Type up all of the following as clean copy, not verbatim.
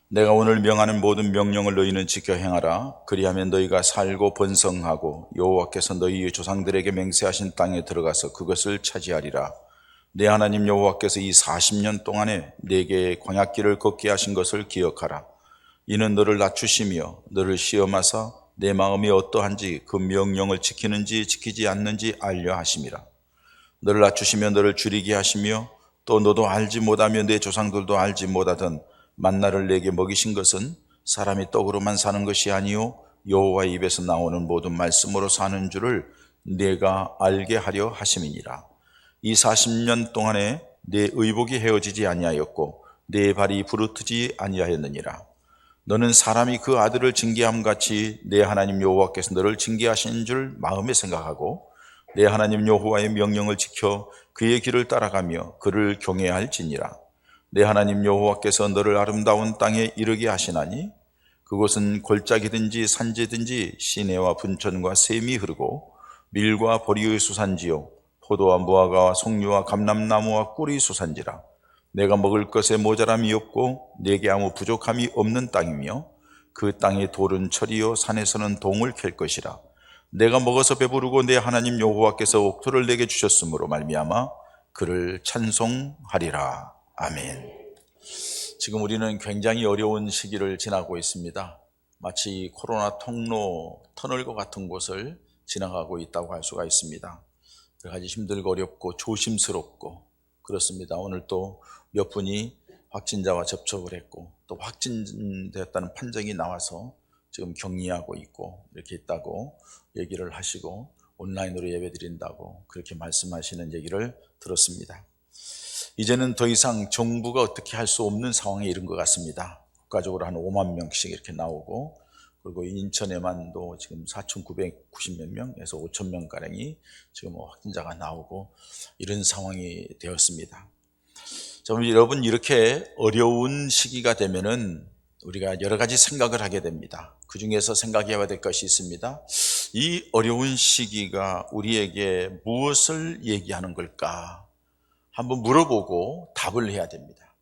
내가 오늘 명하는 모든 명령을 너희는 지켜 행하라. 그리하면 너희가 살고 번성하고 여호와께서 너희의 조상들에게 맹세하신 땅에 들어가서 그것을 차지하리라. 내 하나님 여호와께서 이 40년 동안에 네게 광야길을 걷게 하신 것을 기억하라. 이는 너를 낮추시며 너를 시험하사 내 마음이 어떠한지 그 명령을 지키는지 지키지 않는지 알려 하심이라. 너를 낮추시며 너를 줄이게 하시며 또 너도 알지 못하며 내 조상들도 알지 못하던 만나를 내게 먹이신 것은 사람이 떡으로만 사는 것이 아니요 여호와의 입에서 나오는 모든 말씀으로 사는 줄을 내가 알게 하려 하심이니라. 이 40년 동안에 내 의복이 헤어지지 아니하였고 내 발이 부르트지 아니하였느니라. 너는 사람이 그 아들을 징계함 같이 내 하나님 여호와께서 너를 징계하신 줄 마음에 생각하고 내 하나님 여호와의 명령을 지켜 그의 길을 따라가며 그를 경외할지니라. 내 하나님 여호와께서 너를 아름다운 땅에 이르게 하시나니 그곳은 골짜기든지 산지든지 시내와 분천과 샘이 흐르고 밀과 보리의 수산지요 포도와 무화과와 송유와 감람나무와 꿀이 수산지라. 내가 먹을 것에 모자람이 없고 내게 아무 부족함이 없는 땅이며 그 땅의 돌은 철이요 산에서는 동을 캘 것이라. 내가 먹어서 배부르고 내 하나님 여호와께서 옥토를 내게 주셨으므로 말미암아 그를 찬송하리라. 아멘. 지금 우리는 굉장히 어려운 시기를 지나고 있습니다. 마치 코로나 통로 터널과 같은 곳을 지나가고 있다고 할 수가 있습니다. 여러 가지 힘들고 어렵고 조심스럽고 그렇습니다. 오늘 또 몇 분이 확진자와 접촉을 했고 또 확진되었다는 판정이 나와서 지금 격리하고 있고 이렇게 있다고 얘기를 하시고 온라인으로 예배드린다고 그렇게 말씀하시는 얘기를 들었습니다. 이제는 더 이상 정부가 어떻게 할 수 없는 상황에 이른 것 같습니다. 국가적으로 한 5만 명씩 이렇게 나오고 그리고 인천에만도 지금 4,990 몇 명에서 5천 명가량이 지금 확진자가 나오고 이런 상황이 되었습니다. 여러분 이렇게 어려운 시기가 되면은 우리가 여러 가지 생각을 하게 됩니다. 그 중에서 생각해야 될 것이 있습니다. 이 어려운 시기가 우리에게 무엇을 얘기하는 걸까? 한번 물어보고 답을 해야 됩니다.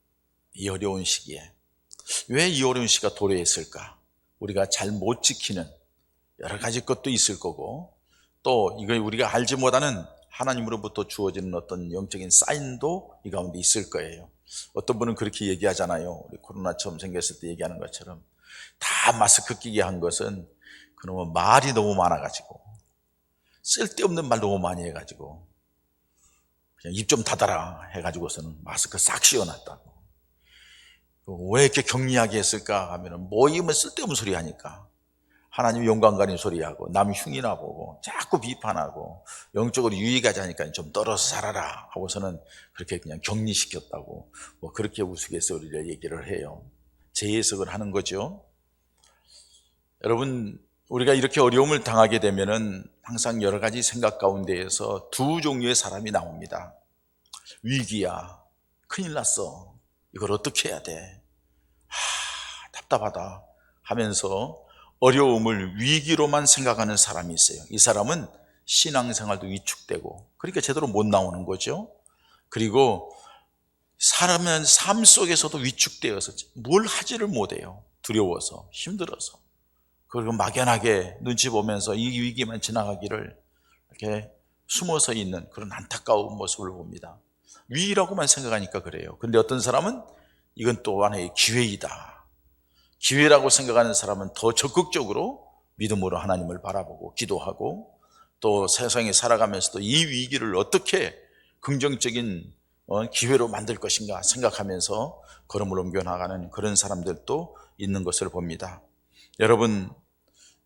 이 어려운 시기에 왜 이 어려운 시기가 도래했을까? 우리가 잘 못 지키는 여러 가지 것도 있을 거고 또 이걸 우리가 알지 못하는 하나님으로부터 주어지는 어떤 영적인 사인도 이 가운데 있을 거예요. 어떤 분은 그렇게 얘기하잖아요. 우리 코로나 처음 생겼을 때 얘기하는 것처럼 다 마스크 끼게 한 것은 그놈은 말이 너무 많아가지고 쓸데없는 말 너무 많이 해가지고 그냥 입 좀 닫아라 해가지고서는 마스크 싹 씌워놨다고. 왜 이렇게 격리하게 했을까 하면은 모이면 쓸데없는 소리 하니까 하나님 영광 가린 소리하고 남 흉이나 보고 자꾸 비판하고 영적으로 유익하지 않으니까 좀 떨어서 살아라 하고서는 그렇게 그냥 격리시켰다고 뭐 그렇게 우스갯소리를 얘기를 해요. 재해석을 하는 거죠. 여러분 우리가 이렇게 어려움을 당하게 되면은 항상 여러 가지 생각 가운데에서 두 종류의 사람이 나옵니다. 위기야, 큰일 났어, 이걸 어떻게 해야 돼, 답답하다 하면서 어려움을 위기로만 생각하는 사람이 있어요. 이 사람은 신앙생활도 위축되고 그러니까 제대로 못 나오는 거죠. 그리고 사람은 삶 속에서도 위축되어서 뭘 하지를 못해요. 두려워서, 힘들어서. 그리고 막연하게 눈치 보면서 이 위기만 지나가기를 이렇게 숨어서 있는 그런 안타까운 모습을 봅니다. 위기라고만 생각하니까 그래요. 그런데 어떤 사람은 이건 또 하나의 기회이다, 기회라고 생각하는 사람은 더 적극적으로 믿음으로 하나님을 바라보고 기도하고 또 세상에 살아가면서도 이 위기를 어떻게 긍정적인 기회로 만들 것인가 생각하면서 걸음을 옮겨나가는 그런 사람들도 있는 것을 봅니다.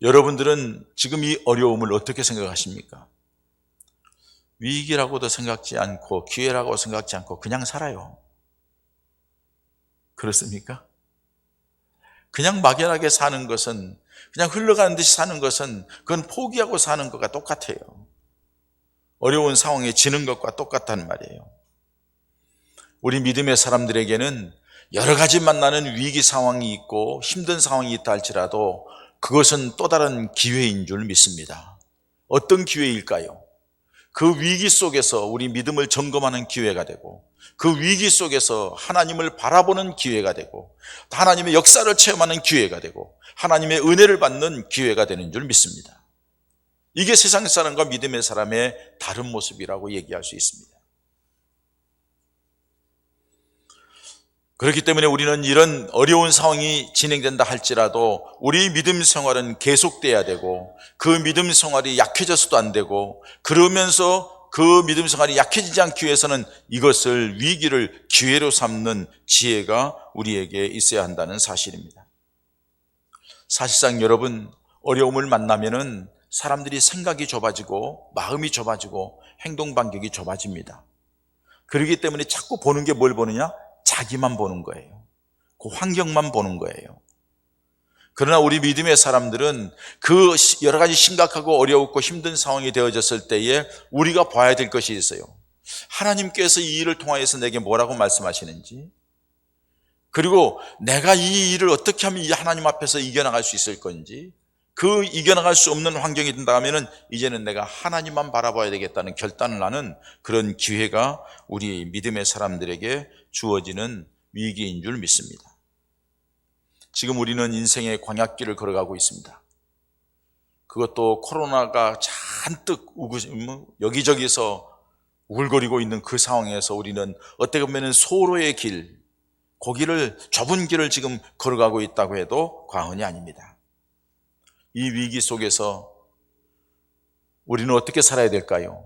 여러분들은 지금 이 어려움을 어떻게 생각하십니까? 위기라고도 생각지 않고 기회라고 생각지 않고 그냥 살아요. 그렇습니까? 그냥 막연하게 사는 것은, 그냥 흘러가는 듯이 사는 것은 그건 포기하고 사는 것과 똑같아요. 어려운 상황에 지는 것과 똑같단 말이에요. 우리 믿음의 사람들에게는 여러 가지 만나는 위기 상황이 있고 힘든 상황이 있다 할지라도 그것은 또 다른 기회인 줄 믿습니다. 어떤 기회일까요? 그 위기 속에서 우리 믿음을 점검하는 기회가 되고, 그 위기 속에서 하나님을 바라보는 기회가 되고, 하나님의 역사를 체험하는 기회가 되고, 하나님의 은혜를 받는 기회가 되는 줄 믿습니다. 이게 세상 사람과 믿음의 사람의 다른 모습이라고 얘기할 수 있습니다. 그렇기 때문에 우리는 이런 어려운 상황이 진행된다 할지라도 우리 믿음 생활은 계속돼야 되고, 그 믿음 생활이 약해져서도 안 되고, 그러면서 그 믿음 생활이 약해지지 않기 위해서는 이것을, 위기를 기회로 삼는 지혜가 우리에게 있어야 한다는 사실입니다. 사실상 여러분, 어려움을 만나면은 사람들이 생각이 좁아지고 마음이 좁아지고 행동 반경이 좁아집니다. 그렇기 때문에 자꾸 보는 게 뭘 보느냐? 자기만 보는 거예요. 그 환경만 보는 거예요. 그러나 우리 믿음의 사람들은 그 여러 가지 심각하고 어려웠고 힘든 상황이 되어졌을 때에 우리가 봐야 될 것이 있어요. 하나님께서 이 일을 통하여서 내게 뭐라고 말씀하시는지, 그리고 내가 이 일을 어떻게 하면 이 하나님 앞에서 이겨나갈 수 있을 건지, 그 이겨나갈 수 없는 환경이 된다 하면은 이제는 내가 하나님만 바라봐야 되겠다는 결단을 하는 그런 기회가 우리 믿음의 사람들에게 주어지는 위기인 줄 믿습니다. 지금 우리는 인생의 광약길을 걸어가고 있습니다. 그것도 코로나가 잔뜩 여기저기서 우글거리고 있는 그 상황에서 우리는 어떻게 보면 소로의 길, 그 길을, 좁은 길을 지금 걸어가고 있다고 해도 과언이 아닙니다. 이 위기 속에서 우리는 어떻게 살아야 될까요?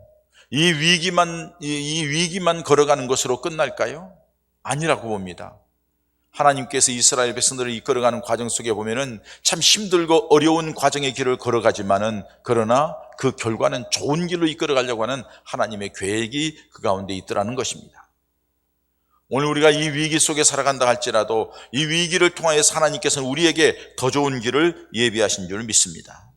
이 위기만 걸어가는 것으로 끝날까요? 아니라고 봅니다. 하나님께서 이스라엘 백성들을 이끌어가는 과정 속에 보면은 참 힘들고 어려운 과정의 길을 걸어가지만은, 그러나 그 결과는 좋은 길로 이끌어가려고 하는 하나님의 계획이 그 가운데 있더라는 것입니다. 오늘 우리가 이 위기 속에 살아간다 할지라도 이 위기를 통하여서 하나님께서는 우리에게 더 좋은 길을 예비하신 줄 믿습니다.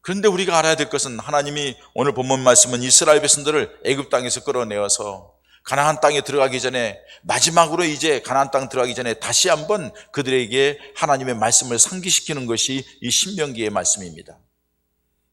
그런데 우리가 알아야 될 것은, 하나님이 오늘 본문 말씀은 이스라엘 백성들을 애굽 땅에서 끌어내어서 가나안 땅에 들어가기 전에, 마지막으로 이제 가나안 땅 들어가기 전에 다시 한번 그들에게 하나님의 말씀을 상기시키는 것이 이 신명기의 말씀입니다.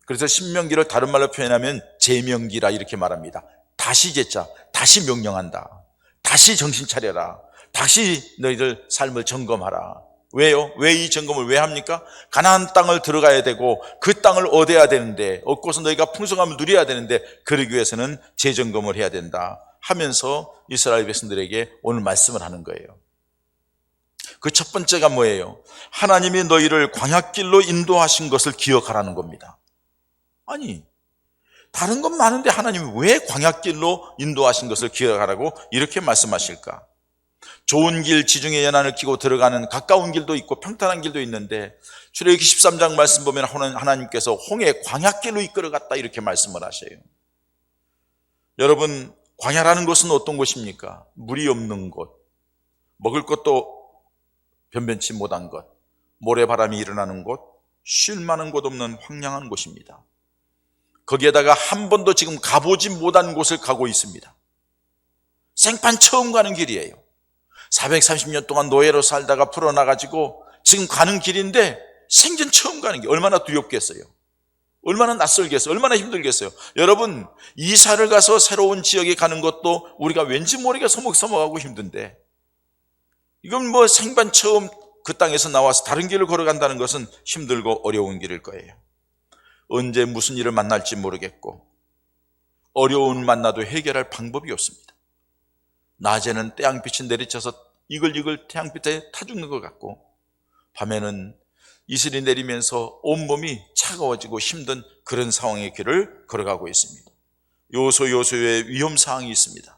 그래서 신명기를 다른 말로 표현하면 제명기라 이렇게 말합니다. 다시 제자, 다시 명령한다. 다시 정신 차려라. 다시 너희들 삶을 점검하라. 왜요? 왜 이 점검을 왜 합니까? 가나안 땅을 들어가야 되고 그 땅을 얻어야 되는데, 얻고서 너희가 풍성함을 누려야 되는데, 그러기 위해서는 재점검을 해야 된다 하면서 이스라엘 백성들에게 오늘 말씀을 하는 거예요. 그 첫 번째가 뭐예요? 하나님이 너희를 광야길로 인도하신 것을 기억하라는 겁니다. 아니, 다른 건 많은데 하나님이 왜 광야길로 인도하신 것을 기억하라고 이렇게 말씀하실까? 좋은 길, 지중해 연안을 끼고 들어가는 가까운 길도 있고 평탄한 길도 있는데, 출애굽기 13장 말씀 보면 하나님께서 홍해 광야길로 이끌어갔다 이렇게 말씀을 하셔요. 여러분, 광야라는 곳은 어떤 곳입니까? 물이 없는 곳, 먹을 것도 변변치 못한 곳, 모래바람이 일어나는 곳, 쉴 만한 곳 없는 황량한 곳입니다. 거기에다가 한 번도 지금 가보지 못한 곳을 가고 있습니다. 생판 처음 가는 길이에요. 430년 동안 노예로 살다가 풀어나가지고 지금 가는 길인데 생전 처음 가는 게 얼마나 두렵겠어요? 얼마나 낯설겠어요? 얼마나 힘들겠어요? 여러분, 이사를 가서 새로운 지역에 가는 것도 우리가 왠지 모르게 서먹서먹하고 힘든데, 이건 뭐 생판 처음 그 땅에서 나와서 다른 길을 걸어간다는 것은 힘들고 어려운 길일 거예요. 언제 무슨 일을 만날지 모르겠고, 어려운 만나도 해결할 방법이 없습니다. 낮에는 태양빛이 내리쳐서 이글이글 태양빛에 타 죽는 것 같고, 밤에는 이슬이 내리면서 온몸이 차가워지고 힘든 그런 상황의 길을 걸어가고 있습니다. 요소요소의 위험사항이 있습니다.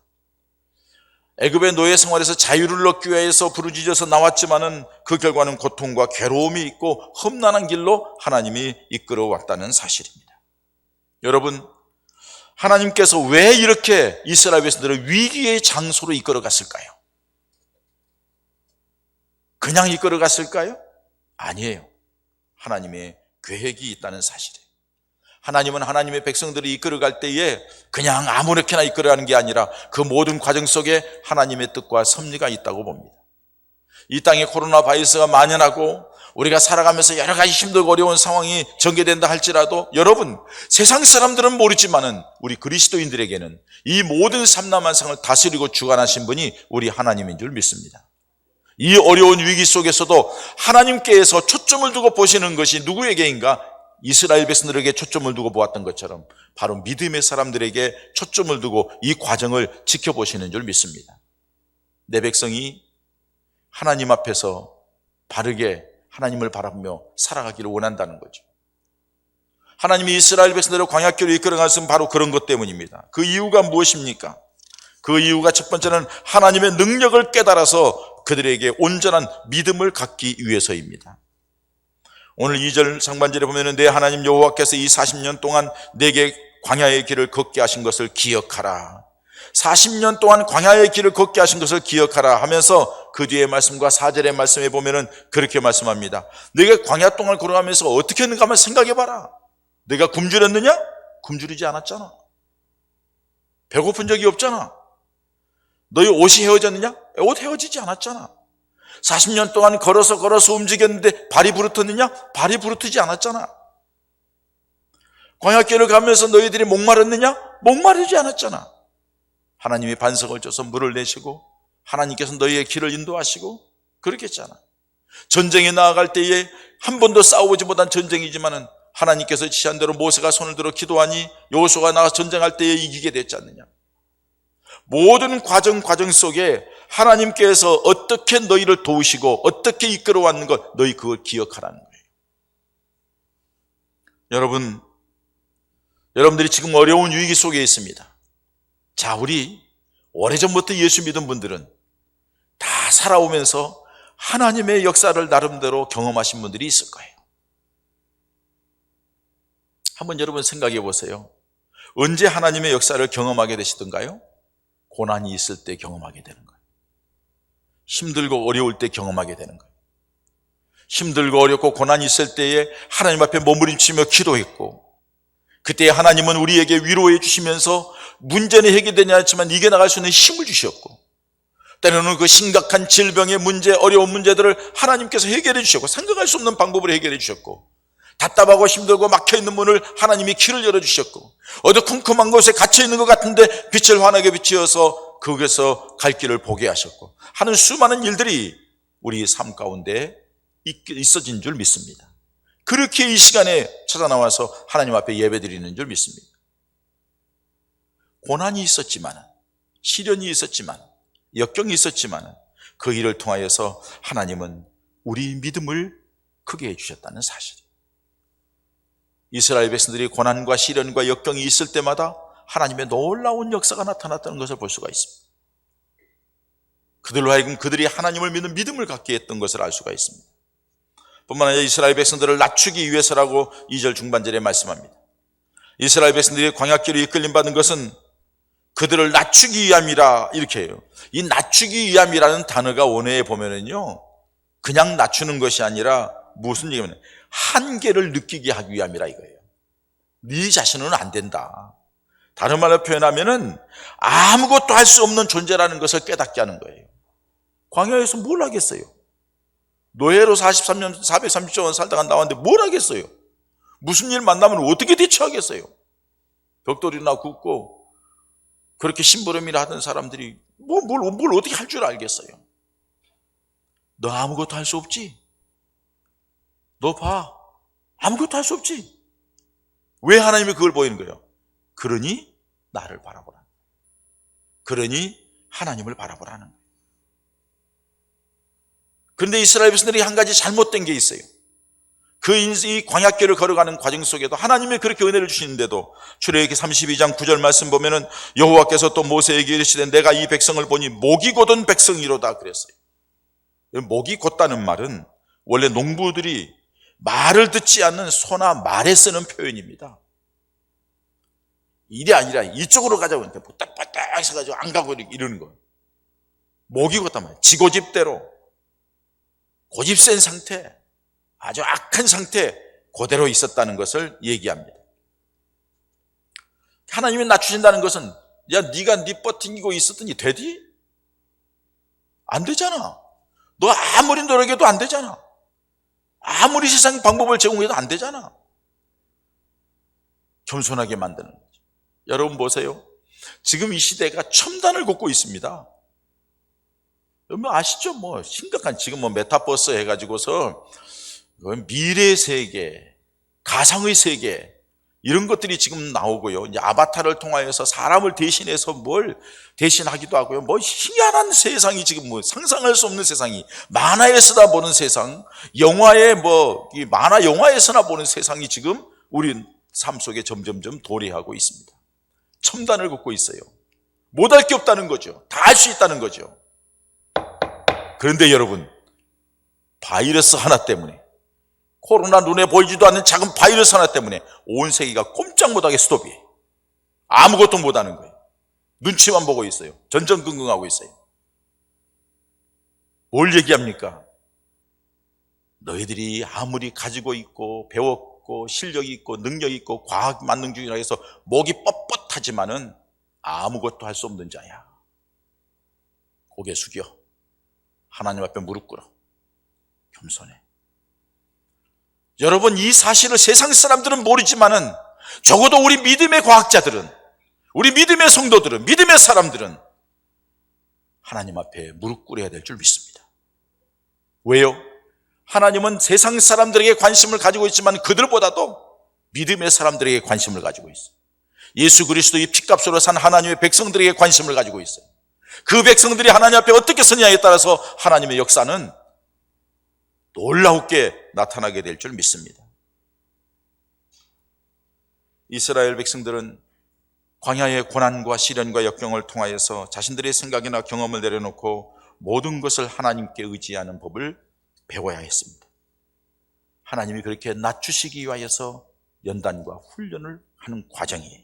애굽의 노예 생활에서 자유를 얻기 위해서 부르짖어서 나왔지만은 그 결과는 고통과 괴로움이 있고 험난한 길로 하나님이 이끌어 왔다는 사실입니다. 여러분, 하나님께서 왜 이렇게 이스라엘 백성들을 위기의 장소로 이끌어 갔을까요? 그냥 이끌어 갔을까요? 아니에요. 하나님의 계획이 있다는 사실이에요. 하나님은 하나님의 백성들이 이끌어갈 때에 그냥 아무렇게나 이끌어가는 게 아니라 그 모든 과정 속에 하나님의 뜻과 섭리가 있다고 봅니다. 이 땅에 코로나 바이러스가 만연하고 우리가 살아가면서 여러 가지 힘들고 어려운 상황이 전개된다 할지라도 여러분, 세상 사람들은 모르지만은 우리 그리스도인들에게는 이 모든 삼라만상을 다스리고 주관하신 분이 우리 하나님인 줄 믿습니다. 이 어려운 위기 속에서도 하나님께서 초점을 두고 보시는 것이 누구에게인가? 이스라엘 백성들에게 초점을 두고 보았던 것처럼 바로 믿음의 사람들에게 초점을 두고 이 과정을 지켜보시는 줄 믿습니다. 내 백성이 하나님 앞에서 바르게 하나님을 바라보며 살아가기를 원한다는 거죠. 하나님이 이스라엘 백성들을 광야길로 이끌어간 것은 바로 그런 것 때문입니다. 그 이유가 무엇입니까? 그 이유가 첫 번째는 하나님의 능력을 깨달아서 그들에게 온전한 믿음을 갖기 위해서입니다. 오늘 2절 상반절에 보면은 내 하나님 여호와께서 이 40년 동안 내게 광야의 길을 걷게 하신 것을 기억하라. 40년 동안 광야의 길을 걷게 하신 것을 기억하라 하면서 그 뒤에 말씀과 4절의 말씀에 보면은 그렇게 말씀합니다. 네가 광야 동안 걸어가면서 어떻게 했는가 한번 생각해봐라. 네가 굶주렸느냐? 굶주리지 않았잖아. 배고픈 적이 없잖아. 너희 옷이 헤어졌느냐? 옷 헤어지지 않았잖아. 40년 동안 걸어서 움직였는데 발이 부르텄느냐? 발이 부르트지 않았잖아. 광야길을 가면서 너희들이 목마르느냐? 목마르지 않았잖아. 하나님이 반석을 줘서 물을 내시고 하나님께서 너희의 길을 인도하시고 그렇게 했잖아. 전쟁에 나아갈 때에 한 번도 싸워보지 못한 전쟁이지만은 하나님께서 지시한 대로 모세가 손을 들어 기도하니 여호수아가 나가 전쟁할 때에 이기게 됐지 않느냐. 모든 과정 속에 하나님께서 어떻게 너희를 도우시고 어떻게 이끌어왔는 것, 너희 그걸 기억하라는 거예요. 여러분들이 지금 어려운 위기 속에 있습니다. 자, 우리 오래전부터 예수 믿은 분들은 다 살아오면서 하나님의 역사를 나름대로 경험하신 분들이 있을 거예요. 한번 여러분 생각해 보세요. 언제 하나님의 역사를 경험하게 되시던가요? 고난이 있을 때 경험하게 되는 거예요. 힘들고 어려울 때 경험하게 되는 거예요. 힘들고 어렵고 고난이 있을 때에 하나님 앞에 몸부림치며 기도했고, 그때 하나님은 우리에게 위로해 주시면서 문제는 해결되지 않았지만 이겨나갈 수 있는 힘을 주셨고, 때로는 그 심각한 질병의 문제, 어려운 문제들을 하나님께서 해결해 주셨고, 생각할 수 없는 방법으로 해결해 주셨고, 답답하고 힘들고 막혀있는 문을 하나님이 길을 열어주셨고, 어두컴컴한 곳에 갇혀있는 것 같은데 빛을 환하게 비추어서 거기서 갈 길을 보게 하셨고 하는 수많은 일들이 우리 삶 가운데 있어진 줄 믿습니다. 그렇게 이 시간에 찾아 나와서 하나님 앞에 예배드리는 줄 믿습니다. 고난이 있었지만, 시련이 있었지만, 역경이 있었지만 그 일을 통하여서 하나님은 우리 믿음을 크게 해주셨다는 사실이에요. 이스라엘 백성들이 고난과 시련과 역경이 있을 때마다 하나님의 놀라운 역사가 나타났다는 것을 볼 수가 있습니다. 그들로 하여금 그들이 하나님을 믿는 믿음을 갖게 했던 것을 알 수가 있습니다. 뿐만 아니라 이스라엘 백성들을 낮추기 위해서라고 2절 중반절에 말씀합니다. 이스라엘 백성들이 광야길로 이끌림 받은 것은 그들을 낮추기 위함이라 이렇게 해요. 이 낮추기 위함이라는 단어가 원어에 보면은요, 그냥 낮추는 것이 아니라 무슨 얘기냐면 한계를 느끼게 하기 위함이라 이거예요. 네 자신은 안 된다. 다른 말로 표현하면은 아무것도 할 수 없는 존재라는 것을 깨닫게 하는 거예요. 광야에서 뭘 하겠어요? 노예로 43년 430년 살다가 나왔는데 뭘 하겠어요? 무슨 일 만나면 어떻게 대처하겠어요? 벽돌이나 굽고 그렇게 심부름이나 하던 사람들이 뭘 어떻게 할 줄 알겠어요? 너 아무것도 할 수 없지? 너 봐, 아무것도 할 수 없지? 왜 하나님이 그걸 보이는 거예요? 그러니 나를 바라보라. 그러니 하나님을 바라보라는 거예요. 그런데 이스라엘 백성들이 한 가지 잘못된 게 있어요. 이 광야길을 걸어가는 과정 속에도 하나님이 그렇게 은혜를 주시는데도 출애굽기 32장 9절 말씀 보면은 여호와께서 또 모세에게 이르시되 내가 이 백성을 보니 목이 곧은 백성이로다 그랬어요. 목이 곧다는 말은 원래 농부들이 말을 듣지 않는 소나 말에 쓰는 표현입니다. 일이 아니라 이쪽으로 가자고 했는데 뽀딱뽀딱 해가지고 안 가고 이러는 거예요. 목이 곧단 말이에요. 지고집대로 고집센 상태, 아주 악한 상태 그대로 있었다는 것을 얘기합니다. 하나님이 낮추신다는 것은 야 네가 네 버팅기고 있었더니 되디? 안 되잖아. 너 아무리 노력해도 안 되잖아. 아무리 세상 방법을 제공해도 안 되잖아. 겸손하게 만드는 거죠. 여러분 보세요. 지금 이 시대가 첨단을 걷고 있습니다. 여러분 아시죠? 심각한 지금 메타버스 해가지고서 미래 세계, 가상의 세계 이런 것들이 지금 나오고요. 이제 아바타를 통하여서 사람을 대신해서 뭘 대신하기도 하고요. 희한한 세상이 지금 상상할 수 없는 세상이 만화에서나 보는 세상, 이 만화 영화에서나 보는 세상이 지금 우리 삶 속에 점점점 도래하고 있습니다. 첨단을 걷고 있어요. 못할 게 없다는 거죠. 다 할 수 있다는 거죠. 그런데 여러분, 바이러스 하나 때문에, 코로나 눈에 보이지도 않는 작은 바이러스 하나 때문에 온 세계가 꼼짝 못하게 스톱이, 아무것도 못하는 거예요. 눈치만 보고 있어요. 전전긍긍하고 있어요. 뭘 얘기합니까? 너희들이 아무리 가지고 있고 배웠고 실력이 있고 능력이 있고 과학 만능주의라 해서 목이 뻣뻣하지만은 아무것도 할 수 없는 자야. 고개 숙여 하나님 앞에 무릎 꿇어 겸손해. 여러분, 이 사실을 세상 사람들은 모르지만은 적어도 우리 믿음의 과학자들은, 우리 믿음의 성도들은, 믿음의 사람들은 하나님 앞에 무릎 꿇어야 될 줄 믿습니다. 왜요? 하나님은 세상 사람들에게 관심을 가지고 있지만 그들보다도 믿음의 사람들에게 관심을 가지고 있어요. 예수 그리스도의 피값으로 산 하나님의 백성들에게 관심을 가지고 있어요. 그 백성들이 하나님 앞에 어떻게 서냐에 따라서 하나님의 역사는 놀라우게 나타나게 될 줄 믿습니다. 이스라엘 백성들은 광야의 고난과 시련과 역경을 통하여서 자신들의 생각이나 경험을 내려놓고 모든 것을 하나님께 의지하는 법을 배워야 했습니다. 하나님이 그렇게 낮추시기 위하여서 연단과 훈련을 하는 과정이에요.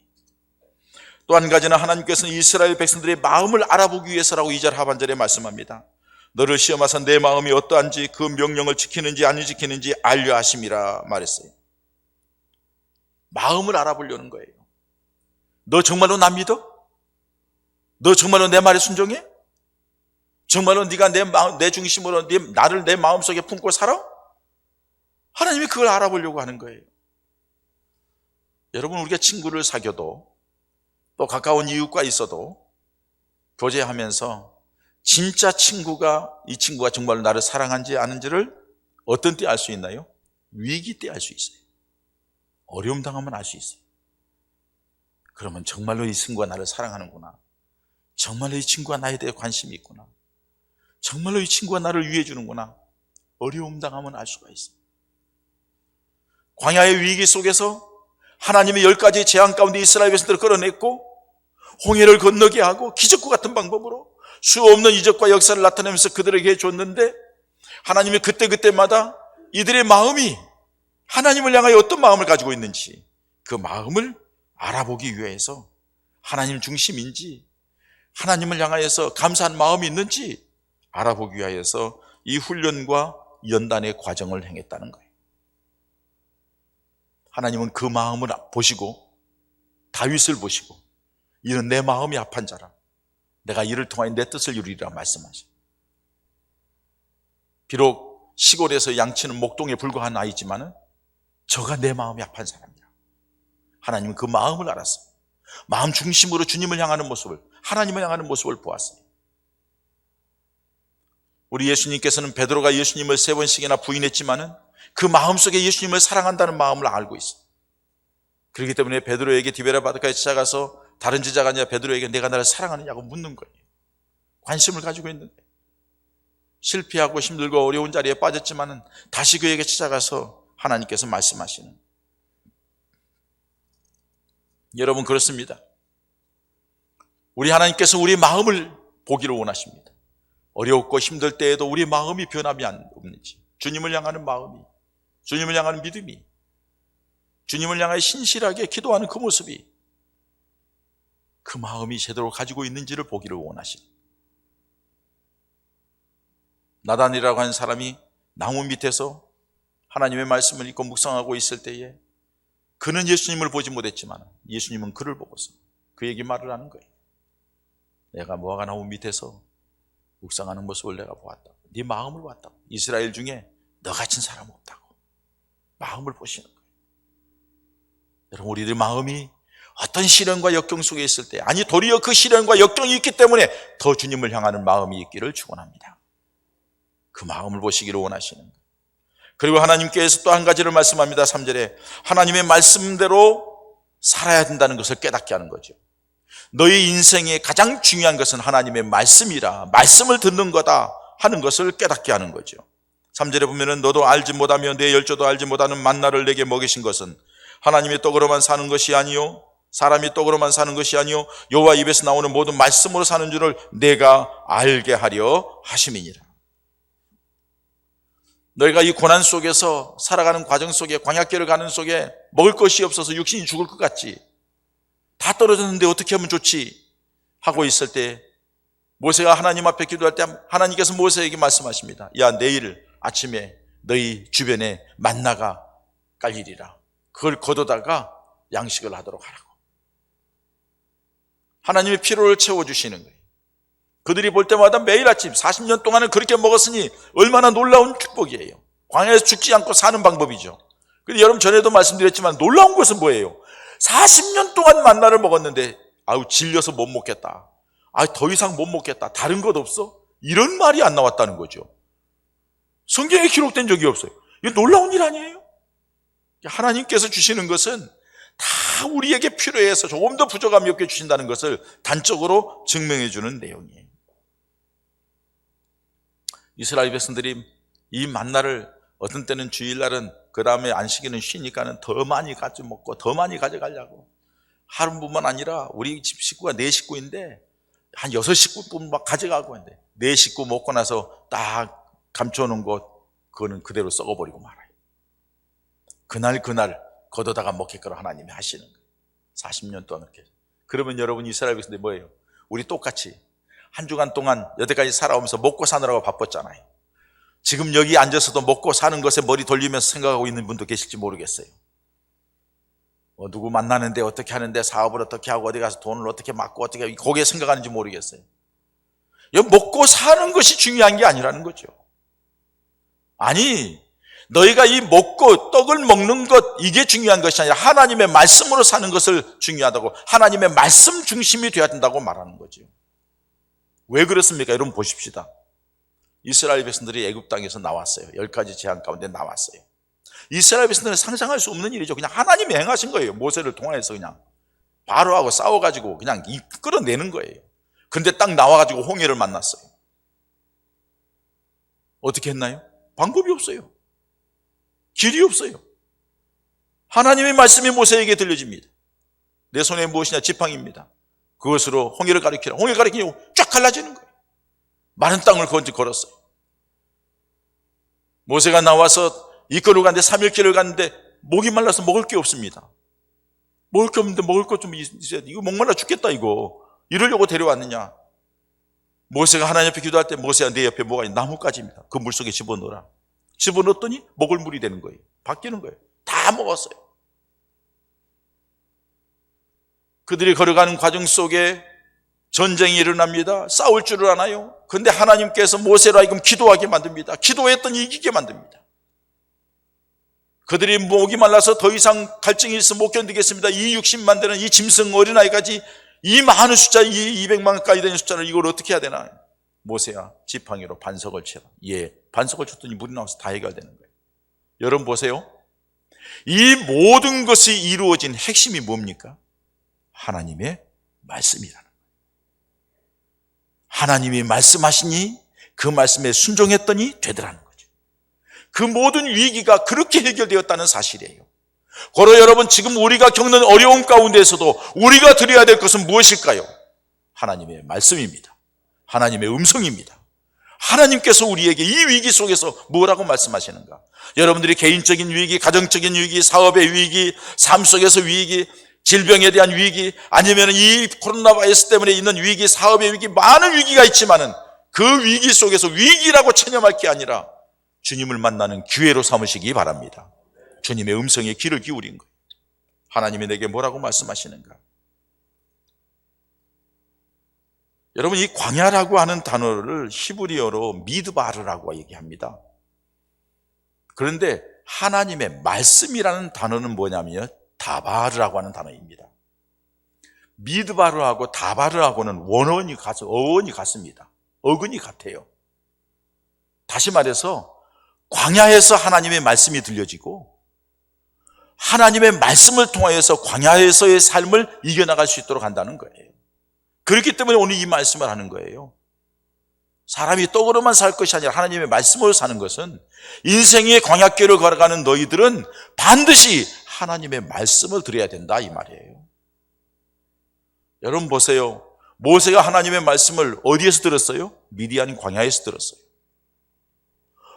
또 한 가지는 하나님께서는 이스라엘 백성들의 마음을 알아보기 위해서라고 2절 하반절에 말씀합니다. 너를 시험하사 내 마음이 어떠한지 그 명령을 지키는지 안 지키는지 알려 하심이라 말했어요. 마음을 알아보려는 거예요. 너 정말로 나 믿어? 너 정말로 내 말에 순종해? 정말로 네가 내 중심으로 나를 내 마음속에 품고 살아? 하나님이 그걸 알아보려고 하는 거예요. 여러분, 우리가 친구를 사귀어도 또 가까운 이웃과 있어도 교제하면서 진짜 이 친구가 정말로 나를 사랑한지 아는지를 어떤 때 알 수 있나요? 위기 때 알 수 있어요. 어려움 당하면 알 수 있어요. 그러면 정말로 이 친구가 나를 사랑하는구나. 정말로 이 친구가 나에 대해 관심이 있구나. 정말로 이 친구가 나를 위해 주는구나. 어려움 당하면 알 수가 있어요. 광야의 위기 속에서 하나님의 10가지 재앙 가운데 이스라엘 백성들을 끌어냈고 홍해를 건너게 하고 기적과 같은 방법으로 수없는 이적과 역사를 나타내면서 그들에게 줬는데 하나님이 그때마다 이들의 마음이 하나님을 향하여 어떤 마음을 가지고 있는지 그 마음을 알아보기 위해서 하나님 중심인지 하나님을 향하여서 감사한 마음이 있는지 알아보기 위해서 이 훈련과 연단의 과정을 행했다는 거예요. 하나님은 그 마음을 보시고 다윗을 보시고 이는 내 마음이 합한 자라 내가 이를 통하여 내 뜻을 이루리라 말씀하시고, 비록 시골에서 양치는 목동에 불과한 아이지만은 저가 내 마음이 합한 사람이라. 하나님은 그 마음을 알았어요. 마음 중심으로 주님을 향하는 모습을, 하나님을 향하는 모습을 보았어요. 우리 예수님께서는 베드로가 예수님을 3번씩이나 부인했지만은 그 마음속에 예수님을 사랑한다는 마음을 알고 있어요. 그렇기 때문에 베드로에게 디베라 바닷가에 찾아가서 다른 제자가 아니라 베드로에게 내가 나를 사랑하느냐고 묻는 거예요. 관심을 가지고 있는 거예요. 실패하고 힘들고 어려운 자리에 빠졌지만은 다시 그에게 찾아가서 하나님께서 말씀하시는. 여러분, 그렇습니다. 우리 하나님께서 우리 마음을 보기를 원하십니다. 어렵고 힘들 때에도 우리 마음이 변함이 없는지, 주님을 향하는 마음이, 주님을 향하는 믿음이, 주님을 향하여 신실하게 기도하는 그 모습이, 그 마음이 제대로 가지고 있는지를 보기를 원하십니다. 나단이라고 하는 사람이 나무 밑에서 하나님의 말씀을 읽고 묵상하고 있을 때에 그는 예수님을 보지 못했지만 예수님은 그를 보고서 그에게 말을 하는 거예요. 내가 무화과 나무 밑에서 묵상하는 모습을 내가 보았다고. 네 마음을 봤다고. 이스라엘 중에 너 같은 사람 없다고. 마음을 보시는 거예요. 여러분, 우리들 마음이 어떤 시련과 역경 속에 있을 때, 아니 도리어 그 시련과 역경이 있기 때문에 더 주님을 향하는 마음이 있기를 축원합니다. 그 마음을 보시기를 원하시는 거예요. 그리고 하나님께서 또 한 가지를 말씀합니다. 3절에 하나님의 말씀대로 살아야 된다는 것을 깨닫게 하는 거죠. 너희 인생의 가장 중요한 것은 하나님의 말씀이라, 말씀을 듣는 거다 하는 것을 깨닫게 하는 거죠. 3절에 보면은 너도 알지 못하며 내 열조도 알지 못하는 만나를 내게 먹이신 것은 하나님의 떡으로만 사는 것이 아니요 사람이 떡으로만 사는 것이 아니요 여호와 입에서 나오는 모든 말씀으로 사는 줄을 내가 알게 하려 하심이니라. 너희가 이 고난 속에서 살아가는 과정 속에, 광야길을 가는 속에 먹을 것이 없어서 육신이 죽을 것 같지, 다 떨어졌는데 어떻게 하면 좋지 하고 있을 때 모세가 하나님 앞에 기도할 때 하나님께서 모세에게 말씀하십니다. 야, 내일 아침에 너희 주변에 만나가 깔리리라. 그걸 거둬다가 양식을 하도록 하라고. 하나님의 피로를 채워주시는 거예요. 그들이 볼 때마다 매일 아침 40년 동안은 그렇게 먹었으니 얼마나 놀라운 축복이에요. 광야에서 죽지 않고 사는 방법이죠. 근데 여러분, 전에도 말씀드렸지만 놀라운 것은 뭐예요? 40년 동안 만나를 먹었는데 아우 질려서 못 먹겠다, 더 이상 못 먹겠다, 다른 것 없어? 이런 말이 안 나왔다는 거죠. 성경에 기록된 적이 없어요. 이거 놀라운 일 아니에요? 하나님께서 주시는 것은 다 우리에게 필요해서 조금 더 부족함이 없게 주신다는 것을 단적으로 증명해 주는 내용이에요. 이스라엘 백성들이 이 만나를 어떤 때는 주일날은, 그 다음에 안식일은 쉬니까는 더 많이 가져 먹고 더 많이 가져가려고, 하루뿐만 아니라 우리 집 식구가 4식구인데 한 6식구분 막 가져가고 있는데 4식구 먹고 나서 딱 감춰놓은 것, 그거는 그대로 썩어버리고 말아요. 그날 걷어다가 먹게끔 하나님이 하시는 거예요. 40년 동안 그렇게. 그러면 여러분, 이스라엘 백성들이 뭐예요? 우리 똑같이 한 주간 동안 여태까지 살아오면서 먹고 사느라고 바빴잖아요. 지금 여기 앉아서도 먹고 사는 것에 머리 돌리면서 생각하고 있는 분도 계실지 모르겠어요. 누구 만나는데 어떻게 하는데, 사업을 어떻게 하고, 어디 가서 돈을 어떻게 막고, 어떻게 거기에 생각하는지 모르겠어요. 먹고 사는 것이 중요한 게 아니라는 거죠. 아니, 너희가 이 먹고 떡을 먹는 것, 이게 중요한 것이 아니라 하나님의 말씀으로 사는 것을 중요하다고, 하나님의 말씀 중심이 되어야 된다고 말하는 거죠. 왜 그렇습니까? 여러분 보십시다. 이스라엘 백성들이 애굽 땅에서 나왔어요. 10가지 재앙 가운데 나왔어요. 이스라엘 백성들은 상상할 수 없는 일이죠. 그냥 하나님이 행하신 거예요. 모세를 통해서 그냥 바로하고 싸워가지고 그냥 끌어내는 거예요. 근데 딱 나와가지고 홍해를 만났어요. 어떻게 했나요? 방법이 없어요. 길이 없어요. 하나님의 말씀이 모세에게 들려집니다. 내 손에 무엇이냐? 지팡이입니다. 그것으로 홍해를 가리키라. 홍해 가리키고 쫙 갈라지는 거예요. 많은 땅을 걸었어요. 모세가 나와서 이끌어 갔는데 3일 길을 갔는데 목이 말라서 먹을 게 없습니다. 먹을 게 없는데 먹을 것 좀 있어야 돼. 이거 목말라 죽겠다 이거. 이러려고 데려왔느냐? 모세가 하나님 앞에 기도할 때, 모세야 내 옆에 뭐가 있냐? 나뭇가지입니다. 그 물속에 집어넣어라. 집어넣었더니 먹을 물이 되는 거예요. 바뀌는 거예요. 다 먹었어요. 그들이 걸어가는 과정 속에 전쟁이 일어납니다. 싸울 줄을 아나요? 근데 하나님께서 모세로 하여금 기도하게 만듭니다. 기도했더니 이기게 만듭니다. 그들이 목이 말라서 더 이상 갈증이 있어 못 견디겠습니다. 이 60만 되는 이 짐승 어린아이까지, 이 많은 숫자, 이 200만 가까이 되는 숫자를 이걸 어떻게 해야 되나? 모세야 지팡이로 반석을 쳐라. 예, 반석을 쳤더니 물이 나와서 다 해결되는 거예요. 여러분 보세요. 이 모든 것이 이루어진 핵심이 뭡니까? 하나님의 말씀이라는 거예요. 하나님이 말씀하시니 그 말씀에 순종했더니 되더라는 거죠. 그 모든 위기가 그렇게 해결되었다는 사실이에요. 고로 여러분, 지금 우리가 겪는 어려움 가운데에서도 우리가 드려야 될 것은 무엇일까요? 하나님의 말씀입니다. 하나님의 음성입니다. 하나님께서 우리에게 이 위기 속에서 뭐라고 말씀하시는가? 여러분들이 개인적인 위기, 가정적인 위기, 사업의 위기, 삶 속에서 위기, 질병에 대한 위기, 아니면 이 코로나 바이러스 때문에 있는 위기, 사업의 위기, 많은 위기가 있지만은 그 위기 속에서 위기라고 체념할 게 아니라 주님을 만나는 기회로 삼으시기 바랍니다. 주님의 음성에 귀를 기울인 거예요. 하나님이 내게 뭐라고 말씀하시는가? 여러분, 이 광야라고 하는 단어를 히브리어로 미드바르라고 얘기합니다. 그런데 하나님의 말씀이라는 단어는 뭐냐면요, 다바르라고 하는 단어입니다. 미드바르하고 다바르하고는 어원이 같습니다. 어근이 같아요. 다시 말해서 광야에서 하나님의 말씀이 들려지고 하나님의 말씀을 통하여서 광야에서의 삶을 이겨나갈 수 있도록 한다는 거예요. 그렇기 때문에 오늘 이 말씀을 하는 거예요. 사람이 떡으로만 살 것이 아니라 하나님의 말씀으로 사는 것은, 인생의 광야길을 걸어가는 너희들은 반드시 하나님의 말씀을 들어야 된다, 이 말이에요. 여러분 보세요. 모세가 하나님의 말씀을 어디에서 들었어요? 미디안 광야에서 들었어요.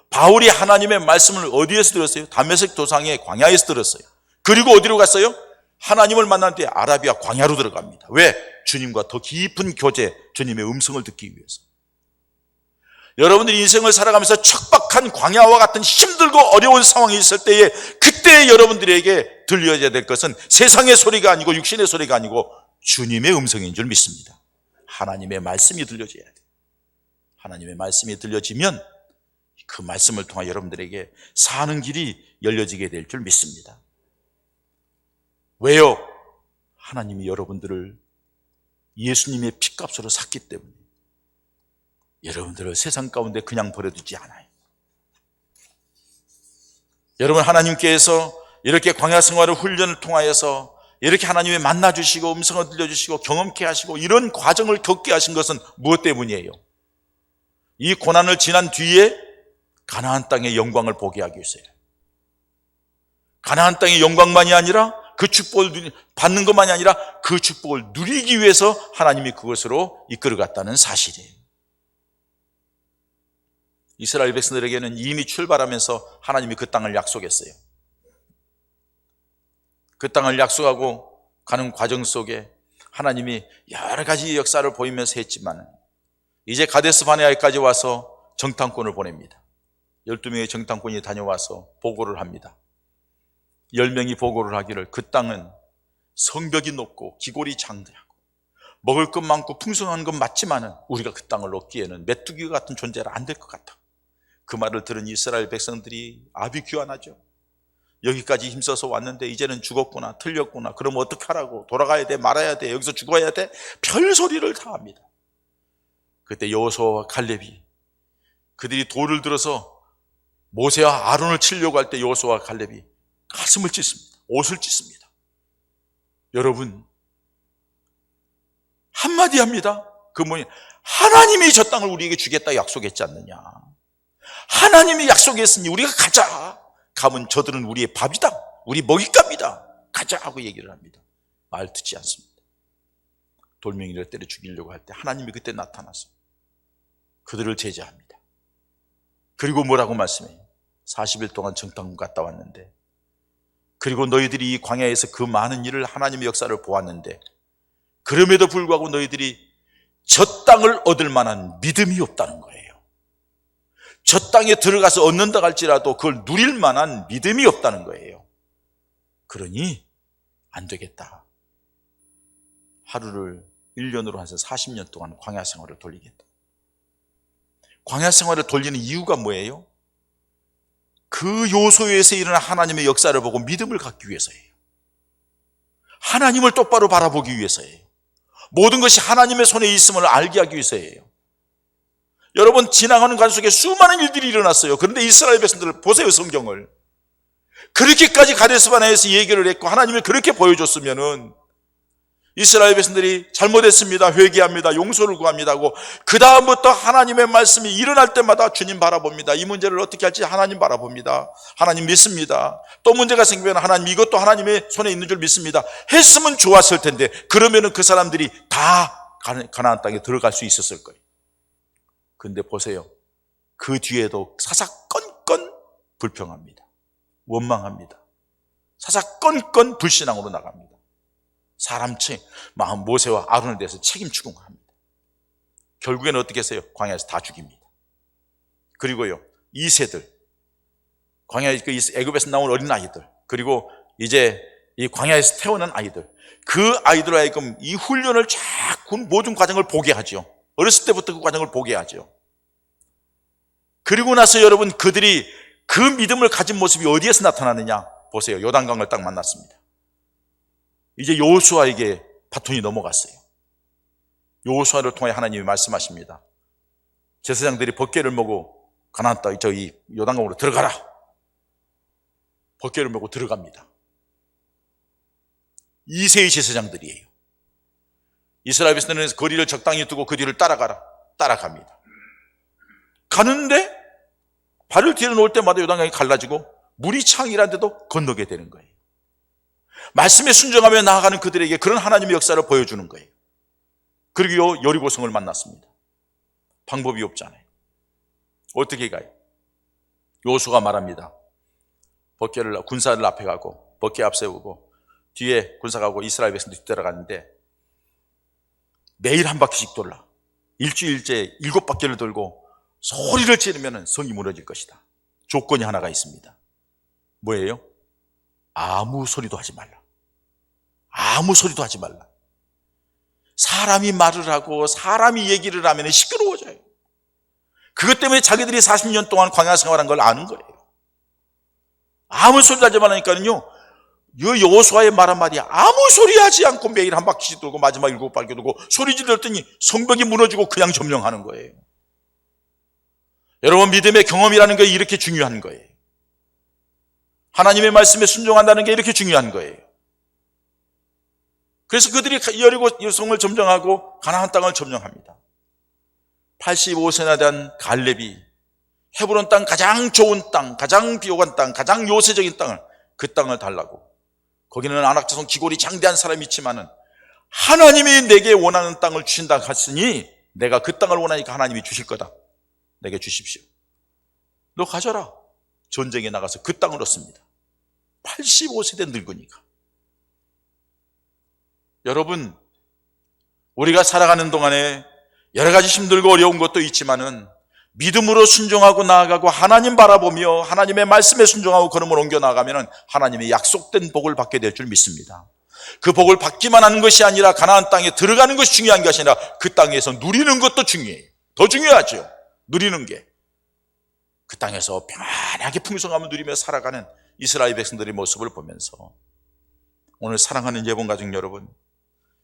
바울이 하나님의 말씀을 어디에서 들었어요? 다메섹 도상의 광야에서 들었어요. 그리고 어디로 갔어요? 하나님을 만난 뒤에 아라비아 광야로 들어갑니다. 왜? 주님과 더 깊은 교제, 주님의 음성을 듣기 위해서. 여러분들이 인생을 살아가면서 척박한 광야와 같은 힘들고 어려운 상황이 있을 때에, 그때 여러분들에게 들려야 될 것은 세상의 소리가 아니고 육신의 소리가 아니고 주님의 음성인 줄 믿습니다. 하나님의 말씀이 들려져야 돼요. 하나님의 말씀이 들려지면 그 말씀을 통해 여러분들에게 사는 길이 열려지게 될 줄 믿습니다. 왜요? 하나님이 여러분들을 예수님의 피값으로 샀기 때문에 여러분들을 세상 가운데 그냥 버려두지 않아요. 여러분, 하나님께서 이렇게 광야 생활의 훈련을 통하여서 이렇게 하나님이 만나주시고 음성을 들려주시고 경험케 하시고 이런 과정을 겪게 하신 것은 무엇 때문이에요? 이 고난을 지난 뒤에 가나안 땅의 영광을 보게 하기 위해서예요. 가나안 땅의 영광만이 아니라 그 축복을 받는 것만이 아니라 그 축복을 누리기 위해서 하나님이 그것으로 이끌어갔다는 사실이에요. 이스라엘 백성들에게는 이미 출발하면서 하나님이 그 땅을 약속했어요. 그 땅을 약속하고 가는 과정 속에 하나님이 여러 가지 역사를 보이면서 했지만 이제 가데스 바네아에까지 와서 정탐꾼을 보냅니다. 12명의 정탐꾼이 다녀와서 보고를 합니다. 10명이 보고를 하기를 그 땅은 성벽이 높고 기골이 장대하고 먹을 것 많고 풍성한 건 맞지만 우리가 그 땅을 얻기에는 메뚜기 같은 존재라 안 될 것 같다. 그 말을 들은 이스라엘 백성들이 아비규환하죠. 여기까지 힘써서 왔는데 이제는 죽었구나, 틀렸구나, 그럼 어떻게 하라고, 돌아가야 돼, 말아야 돼, 여기서 죽어야 돼, 별소리를 다 합니다. 그때 여호수아와 갈렙이 그들이 돌을 들어서 모세와 아론을 치려고 할 때 여호수아와 갈렙이 가슴을 찢습니다. 옷을 찢습니다. 여러분, 한마디 합니다. 그 뭐냐, 하나님이 저 땅을 우리에게 주겠다 약속했지 않느냐. 하나님이 약속했으니 우리가 가자. 가면 저들은 우리의 밥이다, 우리 먹잇감이다, 가자 하고 얘기를 합니다. 말 듣지 않습니다. 돌멩이를 때려 죽이려고 할 때 하나님이 그때 나타나서 그들을 제재합니다. 그리고 뭐라고 말씀해요? 40일 동안 정탐꾼 갔다 왔는데, 그리고 너희들이 이 광야에서 그 많은 일을, 하나님의 역사를 보았는데 그럼에도 불구하고 너희들이 저 땅을 얻을 만한 믿음이 없다는 거예요. 저 땅에 들어가서 얻는다 할지라도 그걸 누릴 만한 믿음이 없다는 거예요. 그러니 안 되겠다. 하루를 1년으로 해서 40년 동안 광야 생활을 돌리겠다. 광야 생활을 돌리는 이유가 뭐예요? 그 요소에서 일어난 하나님의 역사를 보고 믿음을 갖기 위해서예요. 하나님을 똑바로 바라보기 위해서예요. 모든 것이 하나님의 손에 있음을 알게 하기 위해서예요. 여러분, 지나가는 간 속에 수많은 일들이 일어났어요. 그런데 이스라엘 백성들을 보세요. 성경을 그렇게까지 가데스 바네아에서 얘기를 했고 하나님이 그렇게 보여줬으면은 이스라엘 백성들이 잘못했습니다, 회개합니다, 용서를 구합니다 하고 그 다음부터 하나님의 말씀이 일어날 때마다 주님 바라봅니다. 이 문제를 어떻게 할지 하나님 바라봅니다. 하나님 믿습니다. 또 문제가 생기면 하나님 이것도 하나님의 손에 있는 줄 믿습니다 했으면 좋았을 텐데, 그러면은 그 사람들이 다 가나안 땅에 들어갈 수 있었을 거예요. 근데 보세요. 그 뒤에도 사사건건 불평합니다. 원망합니다. 사사건건 불신앙으로 나갑니다. 사람 마음 모세와 아론에 대해서 책임 추궁합니다. 결국에는 어떻게 했어요? 광야에서 다 죽입니다. 그리고요, 2세들, 광야에 애굽에서 나온 어린 아이들, 그리고 이제 이 광야에서 태어난 아이들, 그 아이들로 하여금 이 훈련을 자꾸 모든 과정을 보게 하죠. 어렸을 때부터 그 과정을 보게 하죠. 그리고 나서 여러분, 그들이 그 믿음을 가진 모습이 어디에서 나타나느냐? 보세요. 요단강을 딱 만났습니다. 이제 여호수아에게 바톤이 넘어갔어요. 여호수아를 통해 하나님이 말씀하십니다. 제사장들이 벗개를 메고 가나안 땅 저기 요단강으로 들어가라. 벗개를 메고 들어갑니다. 2세의 제사장들이에요. 이스라엘 백성들은 거리를 적당히 두고 그 뒤를 따라갑니다. 가는데 발을 뒤로 놓을 때마다 요단강이 갈라지고 물이 창이라는데도 건너게 되는 거예요. 말씀에 순종하며 나아가는 그들에게 그런 하나님의 역사를 보여주는 거예요. 그리고 여리고성을 만났습니다. 방법이 없잖아요. 어떻게 가요? 여호수아가 말합니다. 군사를 앞에 가고 벗개 앞세우고 뒤에 군사가 가고 이스라엘 백성들이 뒤따라가는데 매일 한 바퀴씩 돌라. 일주일째 7바퀴를 돌고 소리를 지르면 성이 무너질 것이다. 조건이 하나가 있습니다. 뭐예요? 아무 소리도 하지 말라. 아무 소리도 하지 말라. 사람이 말을 하고 사람이 얘기를 하면 시끄러워져요. 그것 때문에 자기들이 40년 동안 광야 생활한 걸 아는 거예요. 아무 소리도 하지 말라니까는요, 여호수아의 말 한마디에 아무 소리 하지 않고 매일 한 바퀴씩 돌고 마지막 7바퀴 돌고 소리 지르더니 성벽이 무너지고 그냥 점령하는 거예요. 여러분, 믿음의 경험이라는 게 이렇게 중요한 거예요. 하나님의 말씀에 순종한다는 게 이렇게 중요한 거예요. 그래서 그들이 여리고성을 점령하고 가나안 땅을 점령합니다. 85세나 된 갈렙이 헤브론 땅, 가장 좋은 땅, 가장 비옥한 땅, 가장 요새적인 땅을, 그 땅을 달라고. 거기는 안악자손 기골이 장대한 사람이 있지만은 하나님이 내게 원하는 땅을 주신다 했으니 내가 그 땅을 원하니까 하나님이 주실 거다. 내게 주십시오. 너 가져라. 전쟁에 나가서 그 땅을 얻습니다. 85세 된 늙으니까. 여러분, 우리가 살아가는 동안에 여러 가지 힘들고 어려운 것도 있지만은 믿음으로 순종하고 나아가고 하나님 바라보며 하나님의 말씀에 순종하고 걸음을 옮겨 나아가면 하나님의 약속된 복을 받게 될 줄 믿습니다. 그 복을 받기만 하는 것이 아니라 가나안 땅에 들어가는 것이 중요한 것이 아니라 그 땅에서 누리는 것도 중요해요. 더 중요하죠. 누리는 게. 그 땅에서 평안하게 풍성함을 누리며 살아가는 이스라엘 백성들의 모습을 보면서 오늘 사랑하는 예봉가족 여러분,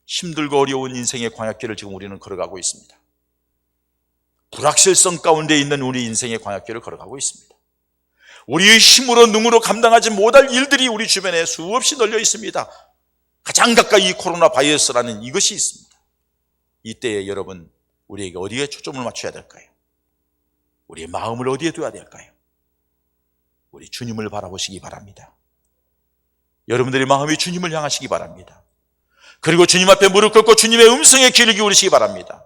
힘들고 어려운 인생의 광야길을 지금 우리는 걸어가고 있습니다. 불확실성 가운데 있는 우리 인생의 광야길을 걸어가고 있습니다. 우리의 힘으로 능으로 감당하지 못할 일들이 우리 주변에 수없이 널려 있습니다. 가장 가까이 이 코로나 바이러스라는 이것이 있습니다. 이때에 여러분, 우리에게 어디에 초점을 맞춰야 될까요? 우리의 마음을 어디에 둬야 될까요? 우리 주님을 바라보시기 바랍니다. 여러분들의 마음이 주님을 향하시기 바랍니다. 그리고 주님 앞에 무릎 꿇고 주님의 음성에 귀를 기울이시기 바랍니다.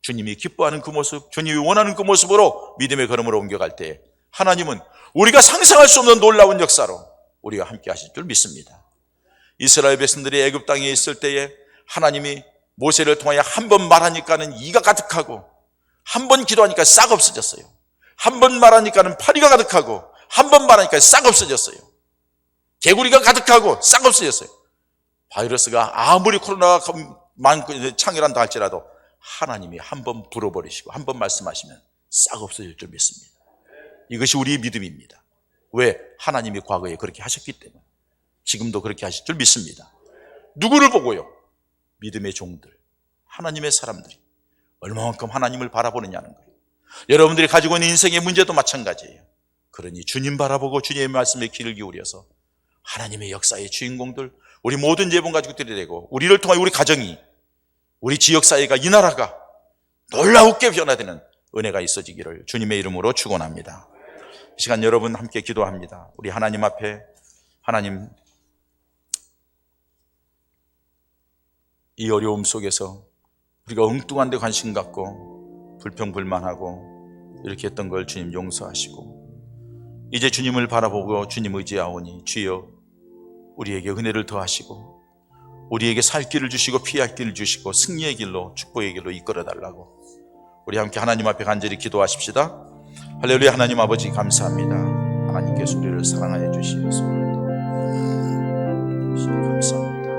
주님이 기뻐하는 그 모습, 주님이 원하는 그 모습으로 믿음의 걸음으로 옮겨갈 때 하나님은 우리가 상상할 수 없는 놀라운 역사로 우리가 함께 하실 줄 믿습니다. 이스라엘 백성들이 애굽 땅에 있을 때에 하나님이 모세를 통하여 한 번 말하니까는 이가 가득하고 한 번 기도하니까 싹 없어졌어요. 한 번 말하니까는 파리가 가득하고 한 번 말하니까 싹 없어졌어요. 개구리가 가득하고 싹 없어졌어요. 바이러스가 아무리 코로나가 창이란다 할지라도 하나님이 한 번 불어버리시고 한 번 말씀하시면 싹 없어질 줄 믿습니다. 이것이 우리의 믿음입니다. 왜? 하나님이 과거에 그렇게 하셨기 때문에 지금도 그렇게 하실 줄 믿습니다. 누구를 보고요? 믿음의 종들, 하나님의 사람들이 얼마만큼 하나님을 바라보느냐는 거예요. 여러분들이 가지고 있는 인생의 문제도 마찬가지예요. 그러니 주님 바라보고 주님의 말씀에 귀를 기울여서 하나님의 역사의 주인공들, 우리 모든 예봉 가족들이 되고 우리를 통하여 우리 가정이, 우리 지역사회가, 이 나라가 놀라우게 변화되는 은혜가 있어지기를 주님의 이름으로 축원합니다. 이 시간 여러분 함께 기도합니다. 우리 하나님 앞에, 하나님, 이 어려움 속에서 우리가 엉뚱한 데 관심 갖고 불평불만하고 이렇게 했던 걸 주님 용서하시고 이제 주님을 바라보고 주님 의지하오니 주여 우리에게 은혜를 더하시고 우리에게 살 길을 주시고 피할 길을 주시고 승리의 길로, 축복의 길로 이끌어달라고 우리 함께 하나님 앞에 간절히 기도하십시다. 할렐루야. 하나님 아버지 감사합니다. 하나님께서 우리를 사랑하여 주시어서 오늘도 감사합니다.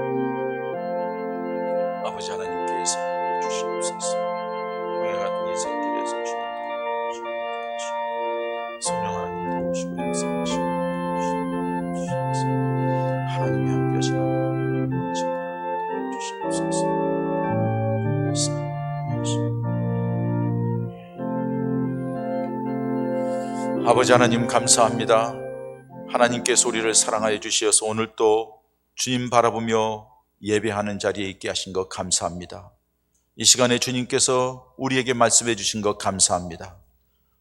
아버지 하나님께서 주시옵소서. 광야 같은 인생길에서 주님 성령 하나님 도우시고 아버지 하나님 감사합니다. 하나님께서 우리를 사랑하여 주시어서 오늘 또 주님 바라보며 예배하는 자리에 있게 하신 것 감사합니다. 이 시간에 주님께서 우리에게 말씀해 주신 것 감사합니다.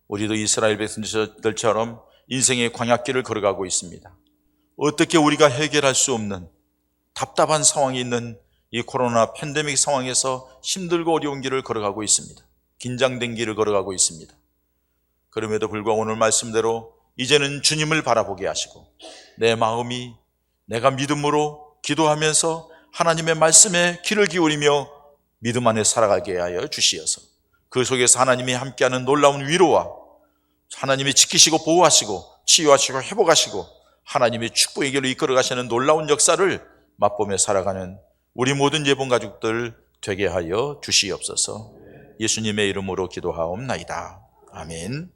우리도 이스라엘 백성들처럼 인생의 광야길을 걸어가고 있습니다. 어떻게 우리가 해결할 수 없는 답답한 상황이 있는 이 코로나 팬데믹 상황에서 힘들고 어려운 길을 걸어가고 있습니다. 긴장된 길을 걸어가고 있습니다. 그럼에도 불구하고 오늘 말씀대로 이제는 주님을 바라보게 하시고 내 마음이 내가 믿음으로 기도하면서 하나님의 말씀에 귀를 기울이며 믿음 안에 살아가게 하여 주시어서 그 속에서 하나님이 함께하는 놀라운 위로와 하나님이 지키시고 보호하시고 치유하시고 회복하시고 하나님의 축복의 길로 이끌어 가시는 놀라운 역사를 맛보며 살아가는 우리 모든 예본 가족들 되게 하여 주시옵소서. 예수님의 이름으로 기도하옵나이다. 아멘.